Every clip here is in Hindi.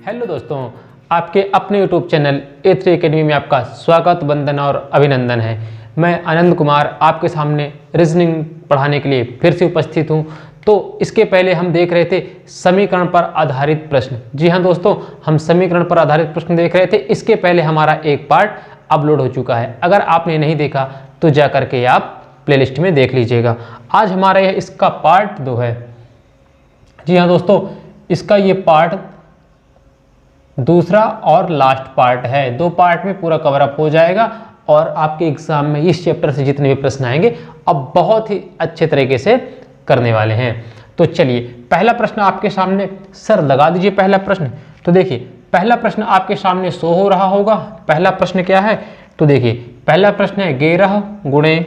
हेलो दोस्तों, आपके अपने यूट्यूब चैनल A3 एकेडमी में आपका स्वागत, वंदन और अभिनंदन है। मैं आनंद कुमार आपके सामने रीजनिंग पढ़ाने के लिए फिर से उपस्थित हूं। तो इसके पहले हम देख रहे थे समीकरण पर आधारित प्रश्न। जी हाँ दोस्तों, हम समीकरण पर आधारित प्रश्न देख रहे थे। इसके पहले हमारा एक पार्ट अपलोड हो चुका है। अगर आपने नहीं देखा तो जा करके आप प्लेलिस्ट में देख लीजिएगा। आज हमारा इसका पार्ट 2 है। जी हाँ दोस्तों, इसका ये पार्ट दूसरा और लास्ट पार्ट है। 2 पार्ट में पूरा कवर अप हो जाएगा और आपके एग्जाम में इस चैप्टर से जितने भी प्रश्न आएंगे अब बहुत ही अच्छे तरीके से करने वाले हैं। तो चलिए, पहला प्रश्न आपके सामने, सर लगा दीजिए पहला प्रश्न। तो देखिए, पहला प्रश्न आपके सामने शो हो रहा होगा। पहला प्रश्न क्या है? तो देखिए, पहला प्रश्न है 11 गुणे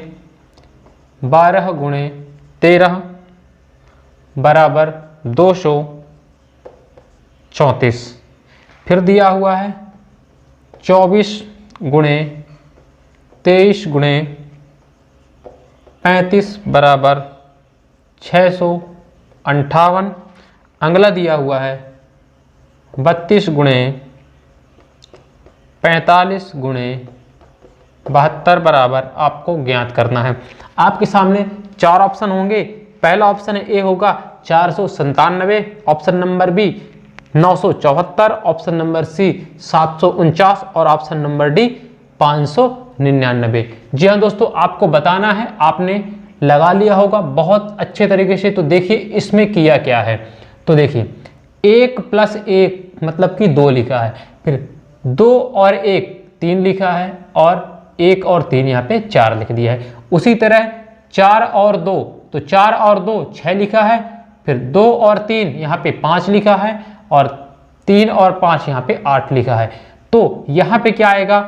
12 गुणे 13 बराबर 234। फिर दिया हुआ है 24 गुणे 23 गुणे 35 बराबर 658। अगला दिया हुआ है 32 गुणे 45 गुणे 72 बराबर आपको ज्ञात करना है। आपके सामने 4 ऑप्शन होंगे। पहला ऑप्शन ए होगा 497, option number B 974, option number C 749 और ऑप्शन नंबर डी 599। जी हाँ दोस्तों, आपको बताना है, आपने लगा लिया होगा बहुत अच्छे तरीके से। तो देखिए इसमें किया क्या है। तो देखिए 1 + 1 मतलब कि 2 लिखा है, फिर 2 और 1 3 लिखा है और 1 और 3 यहाँ पे 4 लिख दिया है। उसी तरह 4 और 2, तो 4 और 2 6 लिखा है, फिर 2 और 3 यहाँ पे 5 लिखा है और 3 और 5 यहाँ पे 8 लिखा है। तो यहाँ पे क्या आएगा?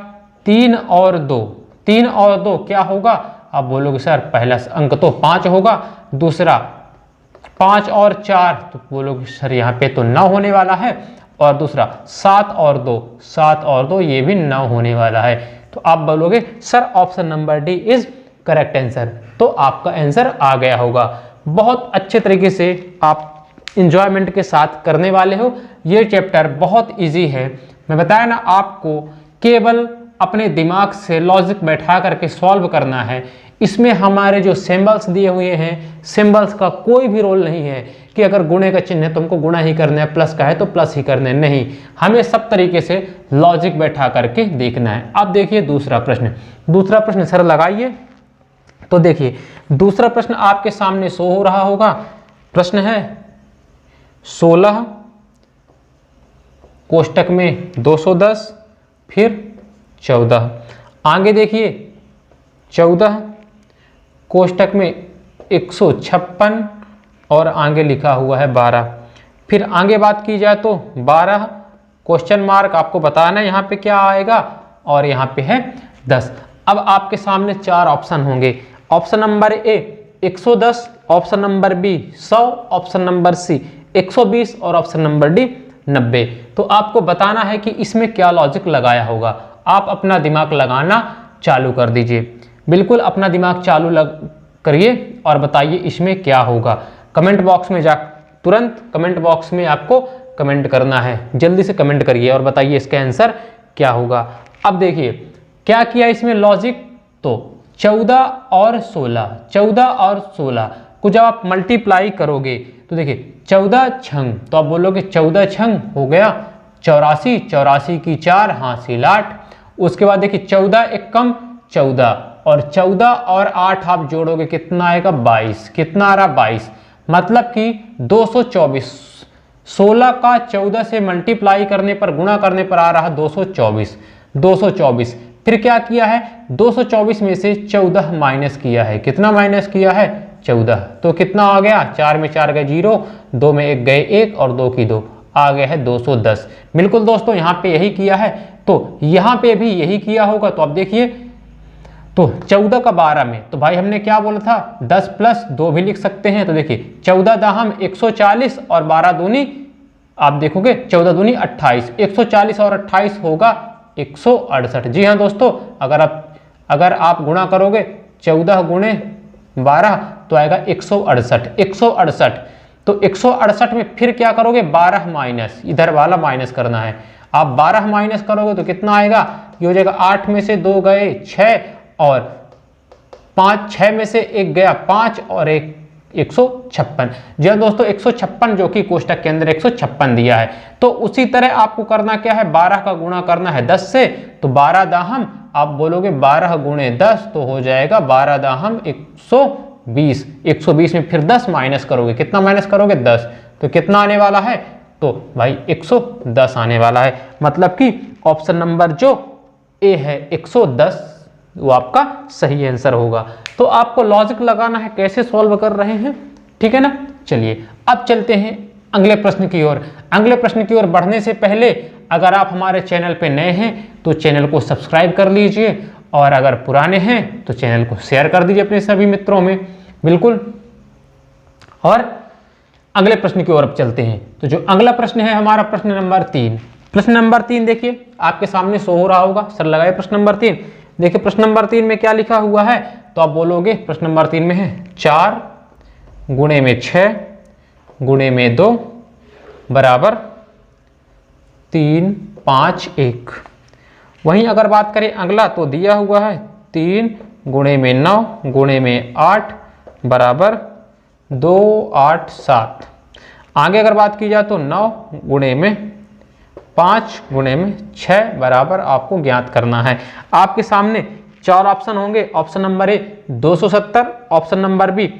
3 और 2, 3 और 2 क्या होगा? आप बोलोगे सर पहला अंक तो 5 होगा, दूसरा 5 और 4, तो बोलोगे सर यहाँ पे तो 9 होने वाला है, और दूसरा 7 और 2, 7 और 2 ये भी 9 होने वाला है। तो आप बोलोगे sir option number D is correct answer. तो आपका आंसर आ गया होगा। बहुत अच्छे तरीके से आप इंजॉयमेंट के साथ करने वाले हो। ये चैप्टर बहुत इजी है। मैं बताया ना आपको, केवल अपने दिमाग से लॉजिक बैठा करके सॉल्व करना है। इसमें हमारे जो सिंबल्स दिए हुए हैं, सिंबल्स का कोई भी रोल नहीं है कि अगर गुणे का चिन्ह है तो हमको गुणा ही करना है, प्लस का है तो प्लस ही करना है। नहीं, हमें सब तरीके से लॉजिक बैठा करके देखना है। अब देखिए दूसरा प्रश्न। दूसरा प्रश्न सर लगाइए। तो देखिए दूसरा प्रश्न आपके सामने शो हो रहा होगा। प्रश्न है 16 कोष्टक में 210 फिर 14। आगे देखिए 14 कोष्टक में 156 और आगे लिखा हुआ है 12। फिर आगे बात की जाए तो 12 क्वेश्चन मार्क, आपको बताना है यहाँ पे क्या आएगा, और यहाँ पे है 10। अब आपके सामने 4 ऑप्शन होंगे। Option number A 110, option number B 100, option number C 120 और ऑप्शन नंबर डी 90। तो आपको बताना है कि इसमें क्या लॉजिक लगाया होगा। आप अपना दिमाग लगाना चालू कर दीजिए, बिल्कुल अपना दिमाग चालू करिए और बताइए इसमें क्या होगा। कमेंट बॉक्स में जा, तुरंत कमेंट बॉक्स में आपको कमेंट करना है। जल्दी से कमेंट करिए और बताइए इसका आंसर क्या होगा। अब देखिए क्या किया इसमें लॉजिक। तो 14 और 16, 14 और 16 को जब आप मल्टीप्लाई करोगे तो देखिए 14 छंग, तो आप बोलोगे 14 छंग हो गया 84, 84 की 4 हासिल 8। उसके बाद देखिए 14 एकम 14 और 14 और 8 आप जोड़ोगे कितना आएगा? 22। कितना आ रहा? 22, मतलब कि 224। 16 का 14 से मल्टीप्लाई करने पर, गुणा करने पर आ रहा 224। 224 फिर क्या किया है? 224 में से 14 माइनस किया है। कितना माइनस किया है? 14। तो कितना आ गया? 4 में 4 गए 0, 2 में 1 गए 1 और 2 की 2, आ गया है 210। बिल्कुल दोस्तों, यहाँ पे यही किया है, तो यहाँ पे भी यही किया होगा। तो अब देखिए, तो 14 का 12 में, तो भाई हमने क्या बोला था 10 + 2 भी लिख सकते हैं। तो देखिए 14 दाहम 140 और 12 दूनी, आप देखोगे 14 दूनी 28, 140 और 28 होगा 168। जी हाँ दोस्तों, अगर आप गुणा करोगे 14 गुणे 12 तो आएगा 168। 168 तो 168 में फिर क्या करोगे, 12 माइनस, इधर वाला माइनस करना है। आप 12 माइनस करोगे तो कितना आएगा, ये हो जाएगा 8 में से 2 गए 6 और 5, 6 में से 1 गया 5 और 156। जी हाँ दोस्तों, 156 जो कि कोष्टक के अंदर 156 दिया है। तो उसी तरह आपको करना क्या है, 12 का गुणा करना है 10 से, तो 12 दाहम आप बोलोगे 12 गुणे 10 तो हो जाएगा 12 दाहम 120। 120 में फिर 10 माइनस करोगे, कितना माइनस करोगे 10, तो कितना आने वाला है, तो भाई 110 आने वाला है। मतलब कि ऑप्शन नंबर जो ए है 110 वो आपका सही आंसर होगा। तो आपको लॉजिक लगाना है कैसे सॉल्व कर रहे हैं, ठीक है ना। चलिए अब चलते हैं अगले प्रश्न की ओर। अगले प्रश्न की ओर बढ़ने से पहले अगर आप हमारे चैनल पे नए हैं तो चैनल को सब्सक्राइब कर लीजिए, और अगर पुराने हैं तो चैनल को शेयर कर दीजिए अपने सभी मित्रों में, बिल्कुल। और अगले प्रश्न की ओर अब चलते हैं। तो जो अगला प्रश्न है हमारा प्रश्न नंबर 3। प्रश्न नंबर 3 देखिए आपके सामने शो हो रहा होगा, सर लगाइए प्रश्न नंबर 3। देखिए प्रश्न नंबर 3 में क्या लिखा हुआ है, तो आप बोलोगे प्रश्न नंबर 3 में है 4 गुणे में 6 गुणे में 2 बराबर 3 5 1। वहीं अगर बात करें अगला तो दिया हुआ है 3 गुणे में 9 गुणे में 8 बराबर 2 8 7। आगे अगर बात की जाए तो 9 गुणे में 5 गुणे में 6 बराबर आपको ज्ञात करना है। आपके सामने 4 ऑप्शन होंगे। Option number A 270, option number B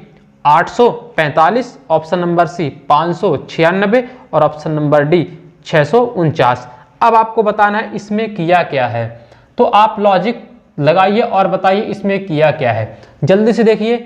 845, option number C 596 और ऑप्शन नंबर डी 649। अब आपको बताना है इसमें किया क्या है, तो आप लॉजिक लगाइए और बताइए इसमें किया क्या है। जल्दी से देखिए,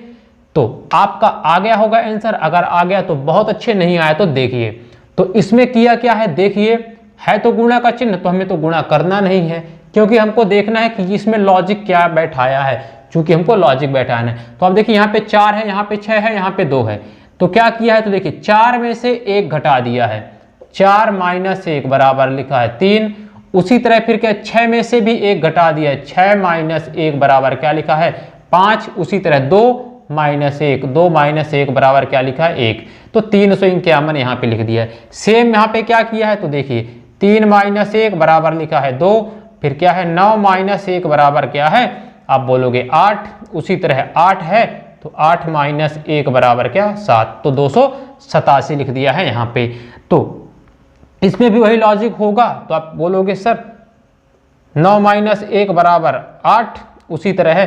तो आपका आ गया होगा आंसर, अगर आ गया तो बहुत अच्छे, नहीं आया तो देखिए। तो इसमें किया क्या है, देखिए है तो गुणा का चिन्ह, तो हमें तो गुणा करना नहीं है, क्योंकि हमको देखना है कि इसमें लॉजिक क्या बैठाया है, चूंकि हमको लॉजिक बैठाना है। तो अब देखिए यहाँ पे 4 है, यहाँ पे 6 है, यहाँ पे 2 है, तो क्या किया है, तो देखिए 4 में से 1 घटा दिया है, 4 माइनस 1 बराबर लिखा है 3। उसी तरह फिर क्या 6 में से भी 1 घटा दिया है, 6 माइनस 1 बराबर क्या लिखा है 5। उसी तरह 2 माइनस 1, 2 माइनस 1 बराबर क्या लिखा है 1। तो 351 यहाँ पे लिख दिया है। सेम यहाँ पे क्या किया है, तो देखिए 3 माइनस 1 बराबर लिखा है 2, फिर क्या है 9 माइनस 1 बराबर क्या है, आप बोलोगे 8। उसी तरह 8 है तो 8 माइनस 1 बराबर क्या 7, तो 287 लिख दिया है यहाँ पे। तो इसमें भी वही लॉजिक होगा, तो आप बोलोगे सर 9 माइनस 1 बराबर 8, उसी तरह है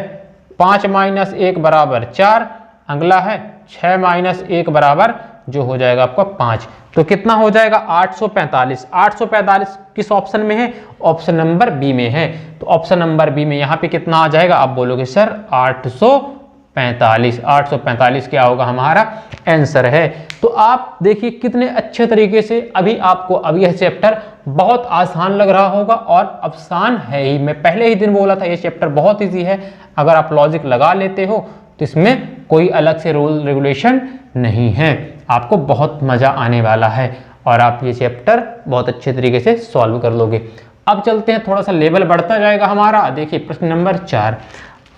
5 माइनस 1 बराबर 4, अगला है 6 माइनस 1 बराबर जो हो जाएगा आपका 5। तो कितना हो जाएगा 845। 845 किस ऑप्शन में है, ऑप्शन नंबर बी में है। तो ऑप्शन नंबर बी में यहाँ पे कितना आ जाएगा, आप बोलोगे सर 845। 845 क्या होगा हमारा आंसर है। तो आप देखिए कितने अच्छे तरीके से अभी यह चैप्टर बहुत आसान लग रहा होगा, और आसान है ही। मैं पहले ही दिन बोला था ये चैप्टर बहुत ईजी है, अगर आप लॉजिक लगा लेते हो तो इसमें कोई अलग से रूल रेगुलेशन नहीं है, आपको बहुत मजा आने वाला है और आप ये चैप्टर बहुत अच्छे तरीके से सॉल्व कर लोगे। अब चलते हैं, थोड़ा सा लेवल बढ़ता जाएगा हमारा। देखिए प्रश्न नंबर 4।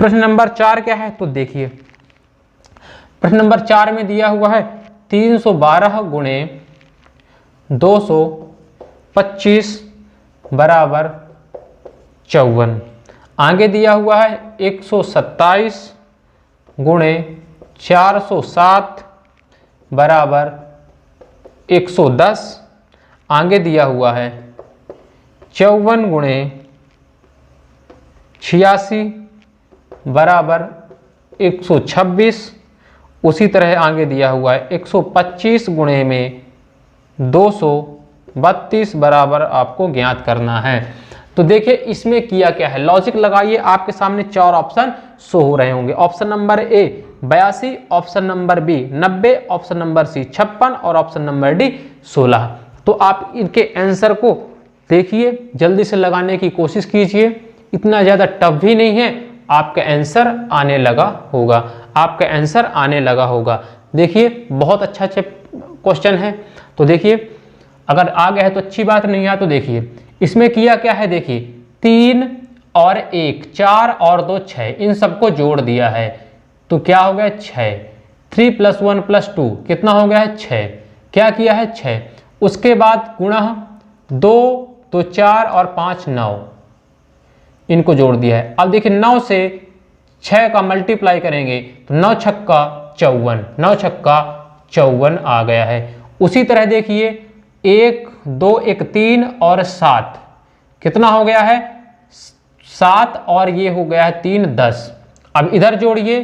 प्रश्न नंबर 4 क्या है, तो देखिए प्रश्न नंबर 4 में दिया हुआ है 312 गुणे 225 बराबर 54। आगे दिया हुआ है 127 गुणे 407 बराबर 110। आगे दिया हुआ है 54 गुणे 86 बराबर 126। उसी तरह आगे दिया हुआ है 125 गुणे में 232 बराबर आपको ज्ञात करना है। तो देखिए इसमें किया क्या है, लॉजिक लगाइए। आपके सामने 4 ऑप्शन शो हो रहे होंगे। Option number A 82, option number B 90, option number C 56 और ऑप्शन नंबर डी 16। तो आप इनके आंसर को देखिए, जल्दी से लगाने की कोशिश कीजिए, इतना ज़्यादा टफ भी नहीं है, आपका आंसर आने लगा होगा, आपका आंसर आने लगा होगा। देखिए बहुत अच्छा क्वेश्चन है। तो देखिए अगर आ गया है तो अच्छी बात, नहीं आया तो देखिए इसमें किया क्या है। देखिए 3 और 1, 4 और 2 6, इन सबको जोड़ दिया है तो क्या हो गया 6। 3 + 1 + 2 कितना हो गया है 6। क्या किया है 6, उसके बाद गुणा 2 तो 4 और 5 9, इनको जोड़ दिया है। अब देखिए 9 से 6 का मल्टीप्लाई करेंगे तो 9 छक्का 54, 9 छक्का 54 आ गया है। उसी तरह देखिए 1 2 1 3 और 7, कितना हो गया है 7 और ये हो गया है 3 10। अब इधर जोड़िए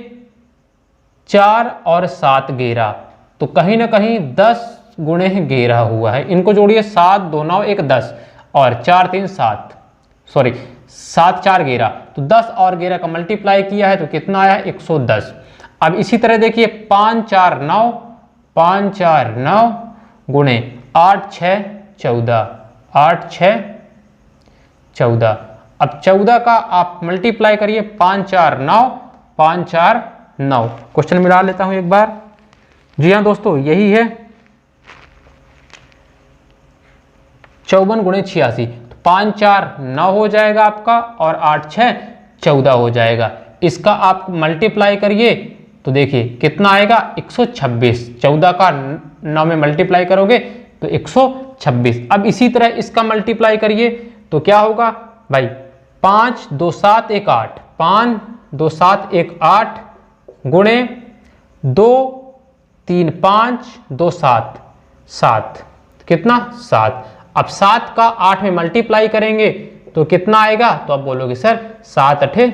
4 और 7 11, तो कहीं ना कहीं 10 गुणे 11 हुआ है। इनको जोड़िए 7 2 9 1 10 और 4 3 7, सॉरी 7 4 11, तो 10 और 11 का मल्टीप्लाई किया है तो कितना आया 110। अब इसी तरह देखिए 5 4 9, 5 4 9 गुणे 8 6 14, 8 6 14। अब 14 का आप मल्टीप्लाई करिए 5 4 9, 5 4 9। क्वेश्चन मिला लेता हूं एक बार। जी हाँ दोस्तों, यही है 54 गुणे 86, 5 4 9 हो जाएगा आपका और 8 6 14 हो जाएगा। इसका आप मल्टीप्लाई करिए तो देखिए कितना आएगा 126। 14 का 9 में मल्टीप्लाई करोगे तो 126। अब इसी तरह इसका मल्टीप्लाई करिए तो क्या होगा भाई 5 2 7 1 8, 5 2 7 1 8 गुणे 2 3 5 2 7 7, कितना 7। अब 7 का 8 में मल्टीप्लाई करेंगे तो कितना आएगा, तो आप बोलोगे सर 7 8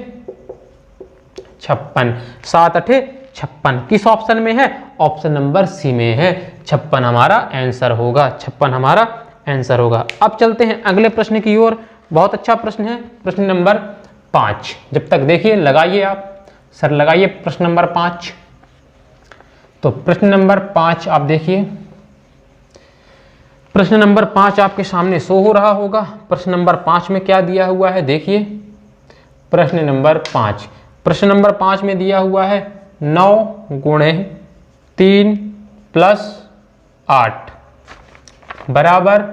56, 7 8 56 किस ऑप्शन में है, ऑप्शन नंबर सी में है। 56 हमारा आंसर होगा, 56 हमारा आंसर होगा। अब चलते हैं अगले प्रश्न की ओर। बहुत अच्छा प्रश्न है, प्रश्न नंबर 5। जब तक देखिए लगाइए आप, सर लगाइए प्रश्न नंबर 5। तो प्रश्न नंबर 5 आप देखिए, प्रश्न नंबर 5 आपके सामने शो हो रहा होगा। प्रश्न नंबर 5 में क्या दिया हुआ है देखिए, प्रश्न नंबर 5, प्रश्न नंबर 5 में दिया हुआ है 9 गुणे 3 प्लस 8 बराबर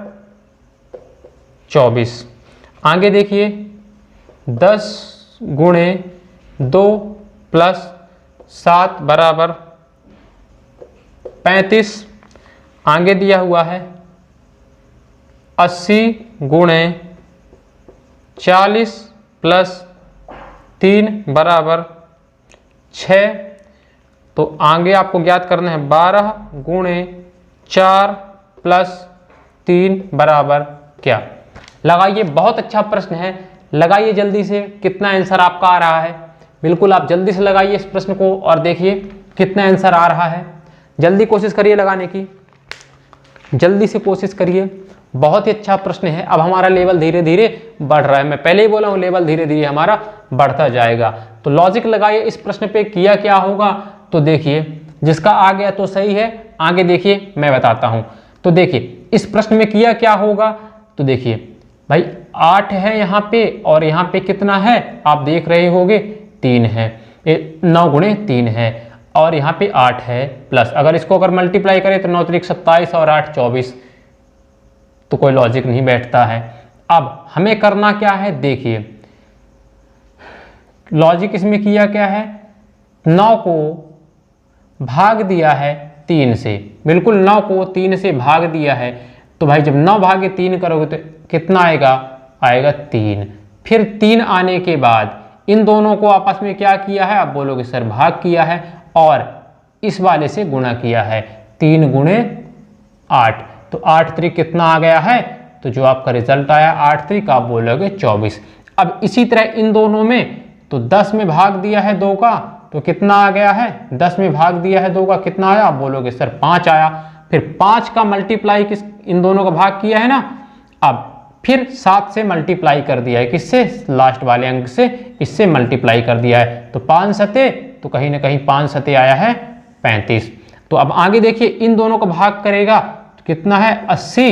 24। आगे देखिए 10 गुणे 2 प्लस 7 बराबर 35। आगे दिया हुआ है 80 गुणे 40 प्लस 3 बराबर 6। तो आगे आपको ज्ञात करना है 12 गुणे 4 प्लस 3 बराबर क्या। लगाइए, बहुत अच्छा प्रश्न है, लगाइए जल्दी से। कितना आंसर आपका आ रहा है, बिल्कुल आप जल्दी से लगाइए इस प्रश्न को और देखिए कितना आंसर आ रहा है। जल्दी कोशिश करिए लगाने की, जल्दी से कोशिश करिए। बहुत ही अच्छा प्रश्न है। अब हमारा लेवल धीरे धीरे बढ़ रहा है, मैं पहले ही बोला हूँ लेवल धीरे धीरे हमारा बढ़ता जाएगा। तो लॉजिक लगाइए इस प्रश्न पे, किया क्या होगा। तो देखिए जिसका आ गया तो सही है, आगे देखिए मैं बताता हूँ। तो देखिए इस प्रश्न में किया क्या होगा, तो देखिए भाई 8 है यहाँ पे और यहाँ पे कितना है आप देख रहे होगे 3 है, 9 गुणे 3 है और यहाँ पे 8 है प्लस। अगर इसको अगर मल्टीप्लाई करें तो 9 3 27 और 8 24, तो कोई लॉजिक नहीं बैठता है। अब हमें करना क्या है, देखिए लॉजिक इसमें किया क्या है, 9 को भाग दिया है 3 से, बिल्कुल 9 को 3 से भाग दिया है। तो भाई जब 9 भागे 3 करोगे तो कितना आएगा, आएगा 3। फिर 3 आने के बाद इन दोनों को आपस में क्या किया है, आप बोलोगे सर भाग किया है और इस वाले से गुणा किया है, 3 गुणे 8। तो 8 3 कितना आ गया है, तो जो आपका रिजल्ट आया 8 3 का आप बोलोगे 24। अब इसी तरह इन दोनों में तो 10 में भाग दिया है 2 का, तो कितना आ गया है, 10 में भाग दिया है 2 का कितना आया, आप बोलोगे सर 5 आया। फिर 5 का मल्टीप्लाई किस, इन दोनों का भाग किया है ना, अब फिर 7 से मल्टीप्लाई कर दिया है, किससे, लास्ट वाले अंक से, इससे मल्टीप्लाई कर दिया है। तो 5 सते, तो कहीं ना कहीं 5 सते आया है 35। तो अब आगे देखिए इन दोनों का भाग करेगा तो कितना है 80,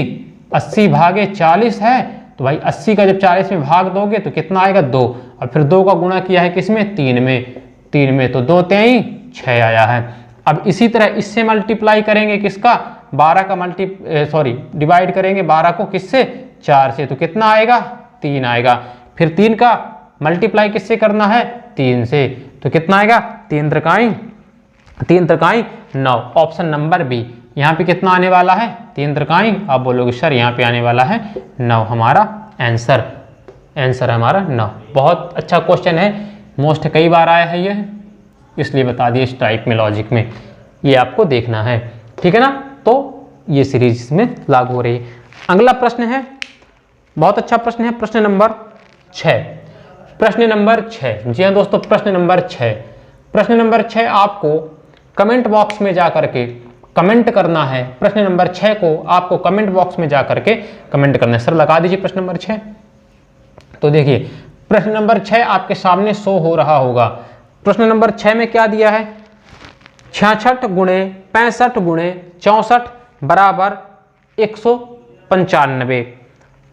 80 भागे 40 है। तो भाई 80 का जब 40 में भाग दोगे तो कितना आएगा 2, और फिर 2 का गुणा किया है किसमें, 3 में, 3 में तो 2 3 6 आया है। अब इसी तरह इससे मल्टीप्लाई करेंगे किसका, 12 का डिवाइड करेंगे 12 को किससे, 4 से, तो कितना आएगा 3 आएगा। फिर 3 का मल्टीप्लाई किससे करना है, 3 से, तो कितना आएगा 3 त्रिकाई 9, ऑप्शन नंबर बी। यहाँ पे कितना आने वाला है 3 त्रिकाई, आप बोलोगे सर यहाँ पे आने वाला है 9, हमारा आंसर है हमारा 9। बहुत अच्छा क्वेश्चन है, मोस्ट कई बार आया है ये, इसलिए बता दिए इस टाइप में लॉजिक में ये आपको देखना है, ठीक है ना। तो ये सीरीज में लागू हो रही है। अगला प्रश्न है, बहुत अच्छा प्रश्न है, प्रश्न नंबर 6। प्रश्न नंबर 6, जी हाँ दोस्तों, प्रश्न नंबर 6। प्रश्न नंबर 6 आपको कमेंट बॉक्स में जा करके कमेंट करना है। प्रश्न नंबर 6 को आपको कमेंट बॉक्स में जा करके कमेंट करना है। सर लगा दीजिए प्रश्न नंबर 6। तो देखिए प्रश्न नंबर 6 आपके सामने शो हो रहा होगा। प्रश्न नंबर 6 में क्या दिया है, 66 गुणे 65 गुणे 64 बराबर 195।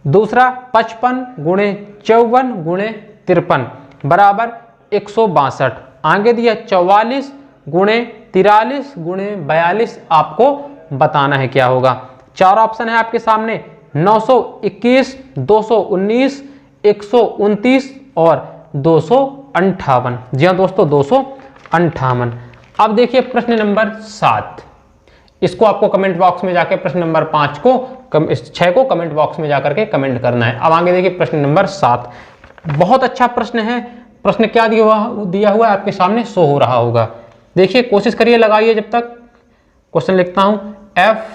दूसरा 55 गुणे 54 गुणे 53 बराबर 162। आगे दिया 44 गुणे 43 गुणे 42, आपको बताना है क्या होगा। 4 ऑप्शन है आपके सामने, 921, 219, 129 और 258। जी हाँ दोस्तों 258। अब देखिए प्रश्न नंबर 7, इसको आपको कमेंट बॉक्स में जाके प्रश्न नंबर 5 को 6 को कमेंट बॉक्स में जाकर के कमेंट करना है। अब आगे देखिए प्रश्न नंबर 7, बहुत अच्छा प्रश्न है। प्रश्न क्या दिया हुआ है आपके सामने शो हो रहा होगा। देखिए कोशिश करिए, लगाइए जब तक। क्वेश्चन लिखता हूं, FED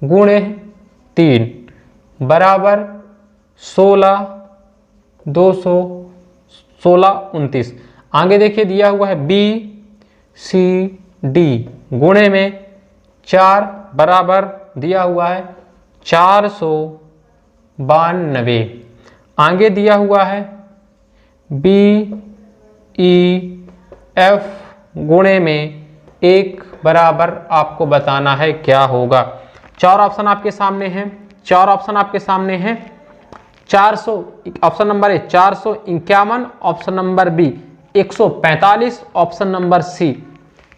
गुणे 3 बराबर 16, 200, 16, 29। आगे देखिए दिया हुआ है BCD गुणे में 4 बराबर दिया हुआ है 492। आगे दिया हुआ है BEF गुणे में 1 बराबर, आपको बताना है क्या होगा। 4 ऑप्शन आपके सामने हैं, 4 ऑप्शन आपके सामने हैं। 400 option number A 451, option number B 145, option number C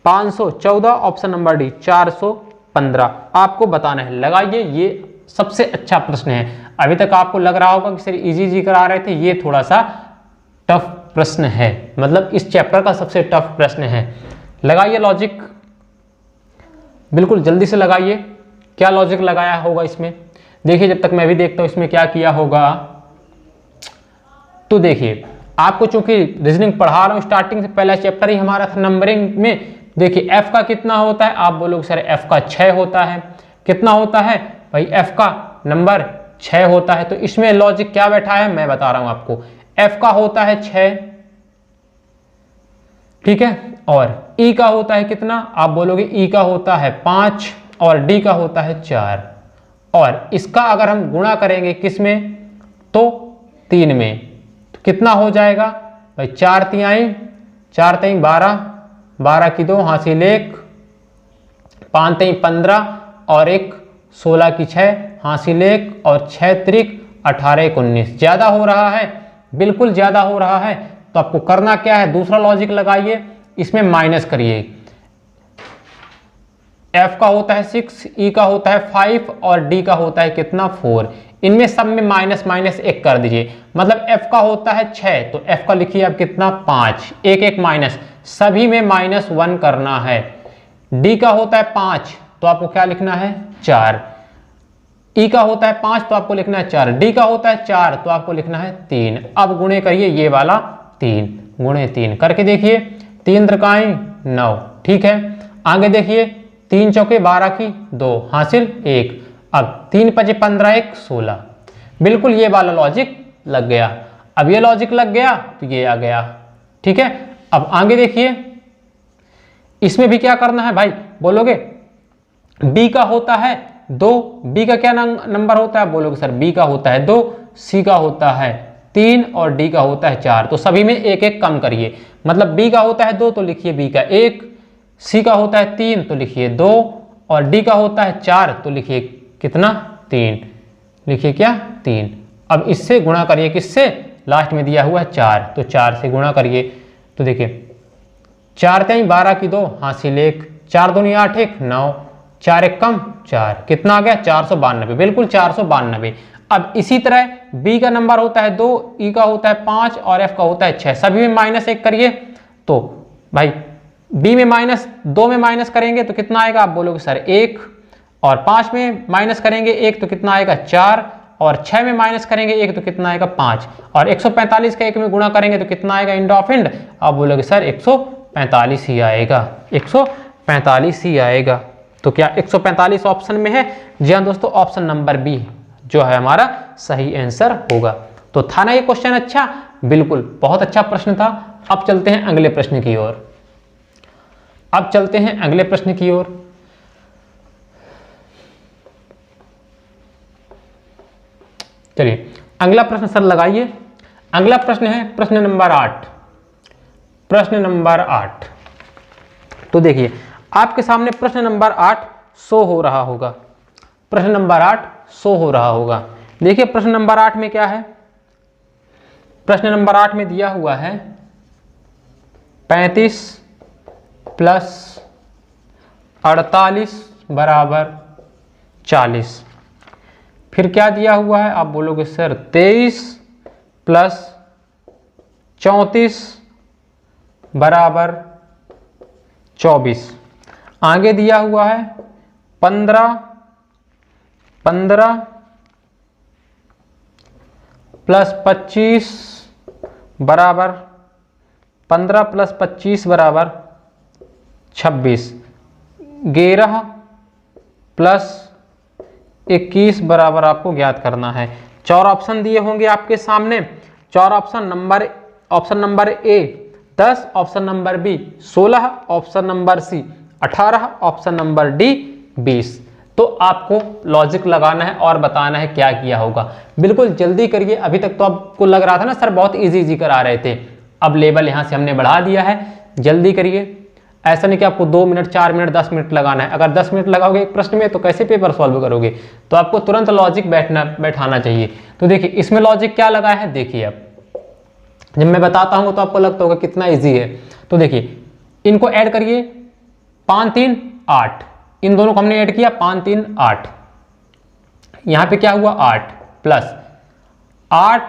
514, option number D 415। आपको बताना है, लगाइए। ये सबसे अच्छा प्रश्न है। अभी तक आपको लग रहा होगा कि सर इजी करा रहे थे, ये थोड़ा सा टफ प्रश्न है, मतलब इस चैप्टर का सबसे टफ प्रश्न है। लगाइए लॉजिक, बिल्कुल जल्दी से लगाइए। क्या लॉजिक लगाया होगा इसमें, देखिए जब तक मैं भी देखता हूं इसमें क्या किया होगा। तो देखिए आपको चूंकि रीजनिंग पढ़ा रहा हूं स्टार्टिंग से, पहला चैप्टर ही हमारा था नंबरिंग में। देखिए एफ का कितना होता है, आप बोलोगे सर एफ का 6 होता है। कितना होता है भाई, एफ का नंबर 6 होता है। तो इसमें लॉजिक क्या बैठा है मैं बता रहा हूं आपको। एफ का होता है 6, ठीक है, और ई का होता है कितना, आप बोलोगे ई का होता है 5 और डी का होता है 4। और इसका अगर हम गुणा करेंगे किस में, तो 3 में, तो कितना हो जाएगा भाई, 4 तिहाई 12, 12 की 2 हासिल 1, 5 तिहाई 15 और 1 16 की 6 हासिल 1 और 6 त्रिक 18 19। ज्यादा हो रहा है, बिल्कुल ज्यादा हो रहा है। तो आपको करना क्या है, दूसरा लॉजिक लगाइए, इसमें माइनस करिए। एफ का होता है 6, ई का होता है 5 और डी का होता है कितना 4। इनमें सब में माइनस माइनस 1 कर दीजिए। मतलब एफ का होता है 6, तो एफ का लिखिए अब कितना 5, 1 1 माइनस, सभी में -1 करना है। डी का होता है 5, तो आपको क्या लिखना है 4। ई का होता है 5, तो आपको लिखना है 4। डी का होता है 4, तो आपको लिखना है 3। अब गुणे करिए ये वाला 3 गुणे 3 करके देखिए, 3 त्रिकाई 9, ठीक है। आगे देखिए 3 चौके 12 की 2 हासिल 1। अब 3 5 15 1 16। बिल्कुल ये वाला लॉजिक लग गया। अब ये लॉजिक लग गया तो ये आ गया, ठीक है। अब आगे देखिए, इसमें भी क्या करना है भाई, बोलोगे बी का होता है 2, बी का क्या नंबर होता है, बोलोगे सर बी का होता है 2, सी का होता है 3 और डी का होता है 4। तो सभी में 1 1 कम करिए। मतलब बी का होता है 2 तो लिखिए बी का 1, सी का होता है 3 तो लिखिए 2 और डी का होता है 4 तो लिखिए कितना 3, लिखिए क्या 3। अब इससे गुणा करिए, किससे, लास्ट में दिया हुआ है 4, तो 4 से गुणा करिए। तो देखिए 4 तिहाई 12 की 2 हासिल 1, 4 दूनी 8 1 9, 4 1 कम 4, कितना आ गया 492, बिल्कुल 492। अब इसी तरह बी का नंबर होता है 2, ई का होता है 5 और एफ का होता है 6, सभी में -1 करिए। तो भाई बी में माइनस 2 में माइनस करेंगे तो कितना आएगा, आप बोलोगे सर 1, और 5 में माइनस करेंगे 1 तो कितना आएगा 4, और 6 में माइनस करेंगे 1 तो कितना आएगा 5, और 145 का 1 में गुणा करेंगे तो कितना आएगा एंड ऑफ एंड, आप बोलोगे सर 145 ही आएगा, 145 ही आएगा। तो क्या 145 ऑप्शन में है? जी हाँ दोस्तों, ऑप्शन नंबर बी जो है हमारा सही आंसर होगा। तो था ना ये क्वेश्चन अच्छा? बिल्कुल, बहुत अच्छा प्रश्न था। अब चलते हैं अगले प्रश्न की ओर। अब चलते हैं अगले प्रश्न की ओर। चलिए अगला प्रश्न सर लगाइए। अगला प्रश्न है प्रश्न नंबर 8। प्रश्न नंबर 8, तो देखिए आपके सामने प्रश्न नंबर 8 शो हो रहा होगा। प्रश्न नंबर 8 शो हो रहा होगा। देखिए प्रश्न नंबर 8 में क्या है? प्रश्न नंबर 8 में दिया हुआ है 35 प्लस 48 बराबर 40। फिर क्या दिया हुआ है? आप बोलोगे सर 23 प्लस 34 बराबर 24। आगे दिया हुआ है 15 प्लस 25 बराबर 15 प्लस 25 बराबर 26। 11 प्लस 21 बराबर आपको ज्ञात करना है। 4 ऑप्शन दिए होंगे आपके सामने। 4 option number A 10, option number B 16, option number C 18, option number D 20। तो आपको लॉजिक लगाना है और बताना है क्या किया होगा। बिल्कुल जल्दी करिए। अभी तक तो आपको लग रहा था ना सर बहुत इजी करा रहे थे, अब लेवल यहाँ से हमने बढ़ा दिया है। जल्दी करिए, ऐसा नहीं कि आपको 2 मिनट 4 मिनट 10 मिनट लगाना है। अगर 10 मिनट लगाओगे एक प्रश्न में तो कैसे पेपर सॉल्व करोगे? तो आपको तुरंत लॉजिक बैठाना चाहिए। तो देखिए इसमें लॉजिक क्या लगाया है, देखिए अब जब मैं बताता हूँ तो आपको लगता होगा कितना इजी है। तो देखिए इनको ऐड करिए, 5 3 8, इन दोनों को हमने ऐड किया 5 3 8। यहाँ पे क्या हुआ 8 प्लस 8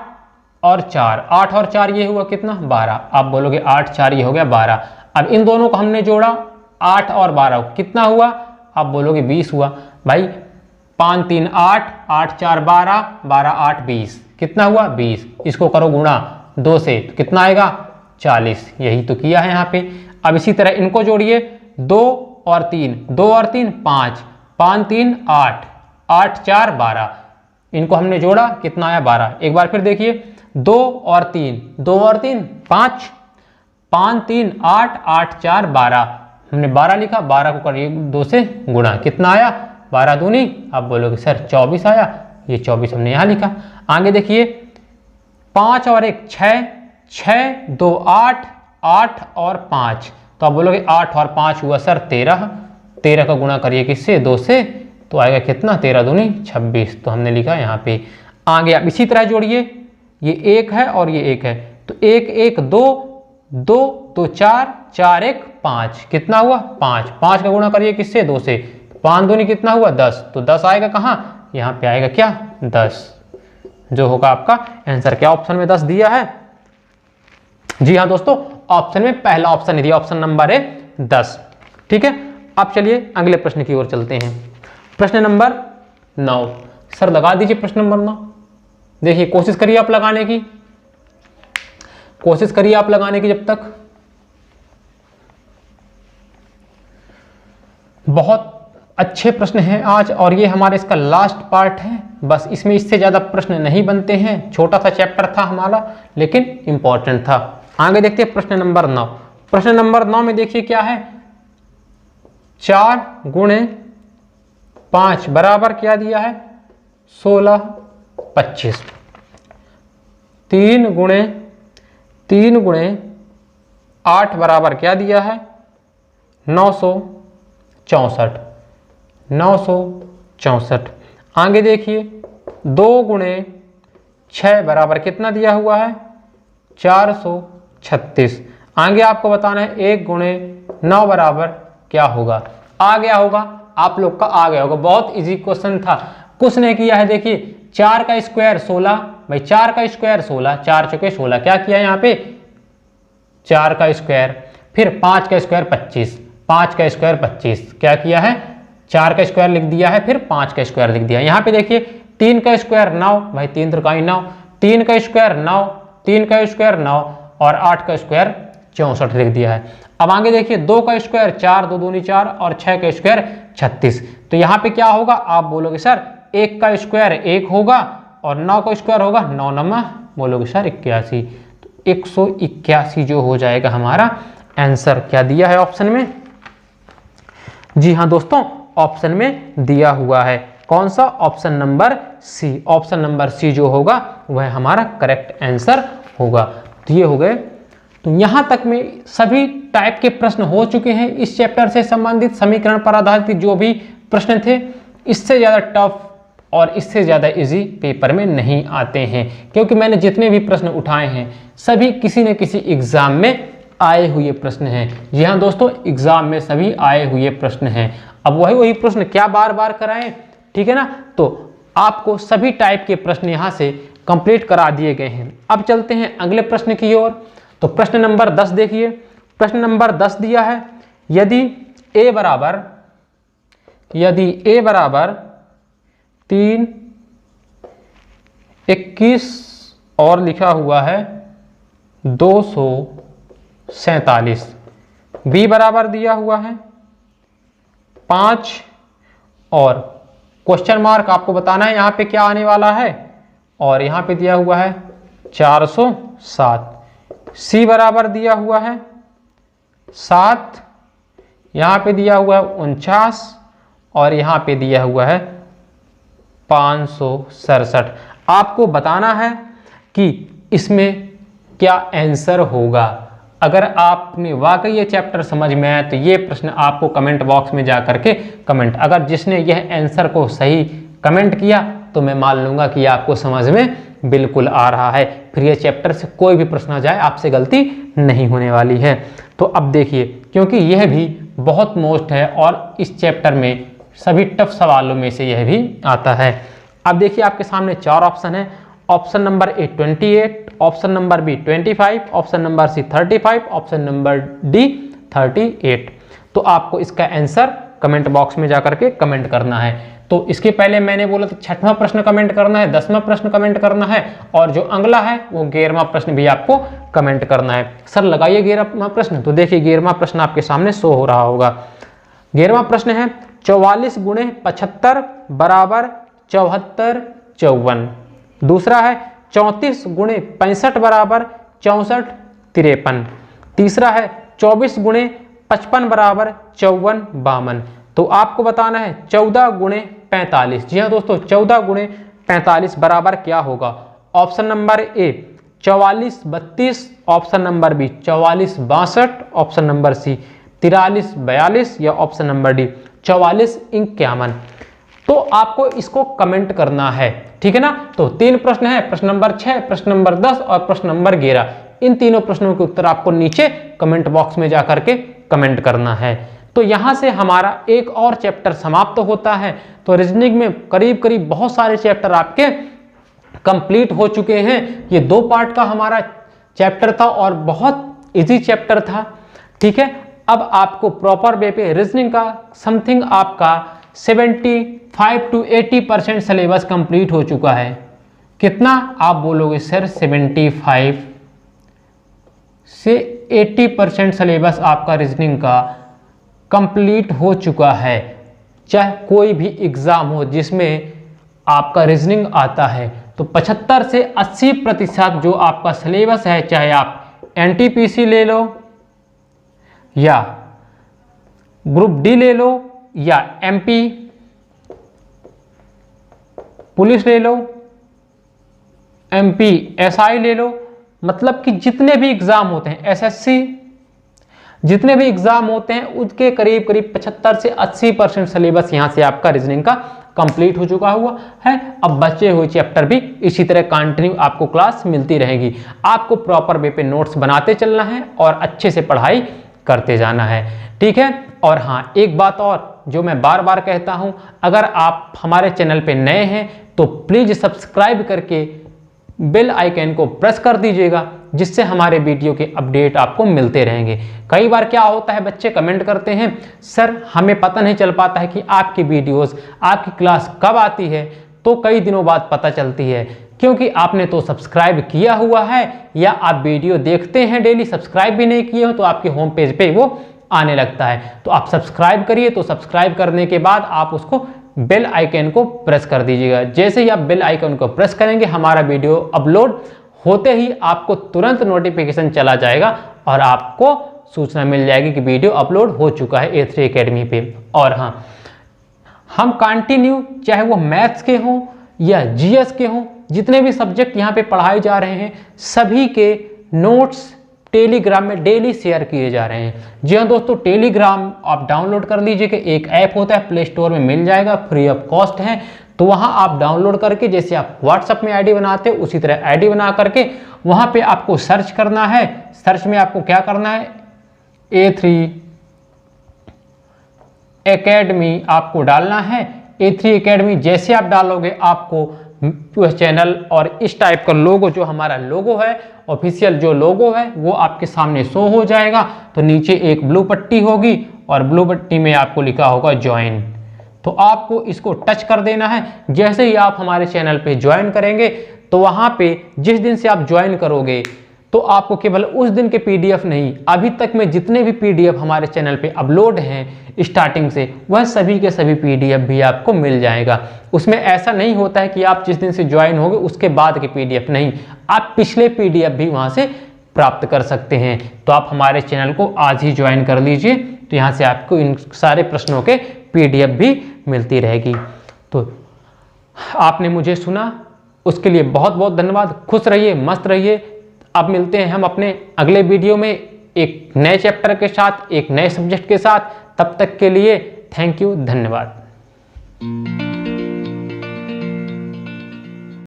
और 4, 8 और 4 ये हुआ कितना 12। आप बोलोगे 8 4 ये हो गया 12। अब इन दोनों को हमने जोड़ा 8 और 12 कितना हुआ, आप बोलोगे 20 हुआ। भाई 5 3 8, 8 4 12, 12 8 20, कितना हुआ 20। इसको करो गुणा 2 से तो कितना आएगा 40। यही तो किया है यहाँ पे। अब इसी तरह इनको जोड़िए 2 और 3, 2 और 3 5, 5 3 8, 8 4 12, इनको हमने जोड़ा कितना आया 12। एक बार फिर देखिए 2 और 3, 2 और 3 5, 5 3 8, 8 4 12, हमने 12 लिखा, 12 को करिए 2 से गुणा, कितना आया 12 दूनी, आप बोलोगे सर 24 आया। ये 24 हमने यहाँ लिखा। आगे देखिए 5 और 1 6, 6 2 8, 8 और 5, तो आप बोलोगे 8 और 5 हुआ सर 13। 13 का गुणा करिए किससे 2 से, तो आएगा कितना 13 दूनी 26, तो हमने लिखा यहाँ पे। आगे आप इसी तरह जोड़िए, ये 1 है और ये 1 है, तो 1 1 2, 2 2 4, 4 1 5, कितना हुआ 5। 5 का गुणा करिए किससे 2 से, 5 दूनी कितना हुआ 10, तो 10 आएगा कहाँ, यहाँ पे आएगा क्या 10, जो होगा आपका आंसर। क्या ऑप्शन में 10 दिया है? जी हाँ दोस्तों, ऑप्शन में पहला ऑप्शन ही दिया, ऑप्शन नंबर है 10। ठीक है, अब चलिए अगले प्रश्न की ओर चलते हैं। प्रश्न नंबर 9, सर लगा दीजिए प्रश्न नंबर 9। देखिए कोशिश करिए आप लगाने की, कोशिश करिए आप लगाने की। जब तक बहुत अच्छे प्रश्न हैं आज, और ये हमारे इसका लास्ट पार्ट है। बस इसमें इससे ज़्यादा प्रश्न नहीं बनते हैं। छोटा सा चैप्टर था हमारा, लेकिन इंपॉर्टेंट था। आगे देखते हैं प्रश्न नंबर 9। प्रश्न नंबर 9 में देखिए क्या है, 4 गुणे 5 बराबर क्या दिया है 16 25। 3 गुणे 8 बराबर क्या दिया है 964। 964। आगे देखिए 2 गुणे 6 बराबर कितना दिया हुआ है 436। आगे आपको बताना है 1 गुणे 9 बराबर क्या होगा। आ गया होगा आप लोग का, आ गया होगा। बहुत इजी क्वेश्चन था, कुछ नहीं किया है। देखिए 4 का स्क्वायर 16, भाई 4 का स्क्वायर 16, 4 चौके 16, क्या किया यहाँ पे 4 का स्क्वायर। फिर 5 का स्क्वायर 25, 5 का स्क्वायर 25, क्या किया है 4 का स्क्वायर लिख दिया है, फिर 5 का स्क्वायर लिख दिया। यहाँ पे देखिए 3 का स्क्वायर 9, भाई 3 त्रिकाई 9, 3 का स्क्वायर 9, 3 का स्क्वायर 9 और 8 का स्क्वायर 64 लिख दिया है। अब आगे देखिए 2 का स्क्वायर 4, 2 दूनी 4 और 6 का स्क्वायर 36। तो यहाँ पे क्या होगा, आप बोलोगे सर 1 का स्क्वायर 1 होगा और 9 का स्क्वायर होगा 9 9 बोलोगे सर 81। तो 181 जो हो जाएगा हमारा आंसर। क्या दिया है ऑप्शन में? जी हाँ दोस्तों, ऑप्शन में दिया हुआ है। कौन सा? Option number C. Option number C जो होगा वह हमारा करेक्ट आंसर होगा। तो ये हो गए। तो यहाँ तक में सभी टाइप के प्रश्न हो चुके हैं। इस चैप्टर से संबंधित समीकरण पर आधारित जो भी प्रश्न थे, इससे ज़्यादा टफ और इससे ज़्यादा इजी पेपर में नहीं आते हैं, क्योंकि मैंने जितने भी प्रश्न उठाए हैं सभी किसी न किसी एग्जाम में आए हुए प्रश्न हैं। जी हाँ दोस्तों, एग्जाम में सभी आए हुए प्रश्न हैं। अब वही प्रश्न क्या बार बार कराएं, ठीक है ना। तो आपको सभी टाइप के प्रश्न यहाँ से कंप्लीट करा दिए गए हैं। अब चलते हैं अगले प्रश्न की ओर। तो प्रश्न नंबर 10 देखिए। प्रश्न नंबर 10 दिया है, यदि a बराबर 3, 21 और लिखा हुआ है 247, b बराबर दिया हुआ है 5 और क्वेश्चन मार्क आपको बताना है यहाँ पे क्या आने वाला है, और यहाँ पे दिया हुआ है 407, c बराबर दिया हुआ है 7, यहाँ पे दिया हुआ है 49 और यहाँ पे दिया हुआ है 567। आपको बताना है कि इसमें क्या आंसर होगा। अगर आपने वाकई ये चैप्टर समझ में आया तो ये प्रश्न आपको कमेंट बॉक्स में जा करके कमेंट, अगर जिसने यह आंसर को सही कमेंट किया तो मैं मान लूँगा कि आपको समझ में बिल्कुल आ रहा है। फिर ये चैप्टर से कोई भी प्रश्न आ जाए आपसे गलती नहीं होने वाली है। तो अब देखिए, क्योंकि यह भी बहुत मोस्ट है और इस चैप्टर में सभी टफ सवालों में से यह भी आता है। अब देखिए आपके सामने 4 ऑप्शन है। Option number A 28, option number B 25, option number C 35, option number D 38। तो आपको इसका आंसर कमेंट बॉक्स में जाकर के कमेंट करना है। तो इसके पहले मैंने बोला था 6वां प्रश्न कमेंट करना है, 10वां प्रश्न कमेंट करना है और जो अगला है वो 11वां प्रश्न भी आपको कमेंट करना है। सर लगाइए 11वां प्रश्न। तो देखिए 11वां प्रश्न आपके सामने शो हो रहा होगा। 11वां प्रश्न है 44 गुणे 75 बराबर 74 54। दूसरा है 34 गुणे 65 बराबर 64 53। तीसरा है 24 गुणे 55 बराबर 54 52। तो आपको बताना है 14 गुणे 45। जी हाँ दोस्तों, 14 गुणे 45 बराबर क्या होगा। Option number A 44 32, option number B 44 62, option number C 43 42 या ऑप्शन नंबर डी 44 51। तो आपको इसको कमेंट करना है, ठीक है ना। तो 3 प्रश्न है, प्रश्न नंबर 6, प्रश्न नंबर 10 और प्रश्न नंबर 11। इन तीनों प्रश्नों के उत्तर आपको नीचे कमेंट बॉक्स में जाकर के कमेंट करना है। तो यहाँ से हमारा एक और चैप्टर समाप्त होता है। तो रीजनिंग में करीब करीब बहुत सारे चैप्टर आपके कंप्लीट हो चुके हैं। ये 2 पार्ट का हमारा चैप्टर था और बहुत इजी चैप्टर था, ठीक है। अब आपको प्रॉपर वे पे रीजनिंग का समथिंग आपका 75 to 80% सिलेबस कंप्लीट हो चुका है। कितना आप बोलोगे सर? 75 से 80% सिलेबस आपका रीजनिंग का कंप्लीट हो चुका है। चाहे कोई भी एग्जाम हो जिसमें आपका रीजनिंग आता है तो 75 से 80% जो आपका सिलेबस है, चाहे आप एनटीपीसी ले लो या ग्रुप डी ले लो या एमपी पुलिस ले लो, एमपी एसआई ले लो, मतलब कि जितने भी एग्जाम होते हैं, एसएससी, जितने भी एग्जाम होते हैं उसके करीब करीब 75 से 80% सिलेबस यहां से आपका रीजनिंग का कंप्लीट हो चुका हुआ है। अब बचे हुए चैप्टर भी इसी तरह कंटिन्यू आपको क्लास मिलती रहेगी। आपको प्रॉपर वे पे नोट्स बनाते चलना है और अच्छे से पढ़ाई करते जाना है, ठीक है। और हाँ, एक बात और जो मैं बार बार कहता हूं, अगर आप हमारे चैनल पे नए हैं तो प्लीज सब्सक्राइब करके बेल आइकन को प्रेस कर दीजिएगा जिससे हमारे वीडियो के अपडेट आपको मिलते रहेंगे। कई बार क्या होता है, बच्चे कमेंट करते हैं सर हमें पता नहीं चल पाता है कि आपकी वीडियोस, आपकी क्लास कब आती है, तो कई दिनों बाद पता चलती है क्योंकि आपने तो सब्सक्राइब किया हुआ है या आप वीडियो देखते हैं डेली, सब्सक्राइब भी नहीं किए हो तो आपके होम पेज पे वो आने लगता है। तो आप सब्सक्राइब करिए, तो सब्सक्राइब करने के बाद आप उसको बेल आइकन को प्रेस कर दीजिएगा। जैसे ही आप बेल आइकन को प्रेस करेंगे हमारा वीडियो अपलोड होते ही आपको तुरंत नोटिफिकेशन चला जाएगा और आपको सूचना मिल जाएगी कि वीडियो अपलोड हो चुका है A3 एकेडमी पे। और हाँ, हम कंटिन्यू चाहे वो मैथ्स के हों या GS के हों, जितने भी सब्जेक्ट यहाँ पे पढ़ाए जा रहे हैं सभी के नोट्स टेलीग्राम में डेली शेयर किए जा रहे हैं। जी हाँ दोस्तों, टेलीग्राम आप डाउनलोड कर लीजिए कि एक ऐप होता है, प्ले स्टोर में मिल जाएगा, फ्री ऑफ कॉस्ट है। तो वहाँ आप डाउनलोड करके जैसे आप व्हाट्सएप में आईडी बनाते हो उसी तरह आईडी बना करके वहाँ पे आपको सर्च करना है। सर्च में आपको क्या करना है, A3 एकेडमी आपको डालना है। A3 एकेडमी जैसे आप डालोगे आपको चैनल और इस टाइप का लोगो, जो हमारा लोगो है ऑफिशियल जो लोगो है वो आपके सामने शो हो जाएगा। तो नीचे एक ब्लू पट्टी होगी और ब्लू पट्टी में आपको लिखा होगा ज्वाइन, तो आपको इसको टच कर देना है। जैसे ही आप हमारे चैनल पे ज्वाइन करेंगे तो वहाँ पे जिस दिन से आप ज्वाइन करोगे तो आपको केवल उस दिन के PDF नहीं, अभी तक में जितने भी PDF हमारे चैनल पे अपलोड हैं स्टार्टिंग से, वह सभी के सभी PDF भी आपको मिल जाएगा। उसमें ऐसा नहीं होता है कि आप जिस दिन से ज्वाइन होंगे उसके बाद के PDF नहीं, आप पिछले PDF भी वहाँ से प्राप्त कर सकते हैं। तो आप हमारे चैनल को आज ही ज्वाइन कर लीजिए, तो यहाँ से आपको इन सारे प्रश्नों के PDF भी मिलती रहेगी। तो आपने मुझे सुना उसके लिए बहुत बहुत धन्यवाद। खुश रहिए, मस्त रहिए। अब मिलते हैं हम अपने अगले वीडियो में एक नए चैप्टर के साथ, एक नए सब्जेक्ट के साथ। तब तक के लिए थैंक यू, धन्यवाद।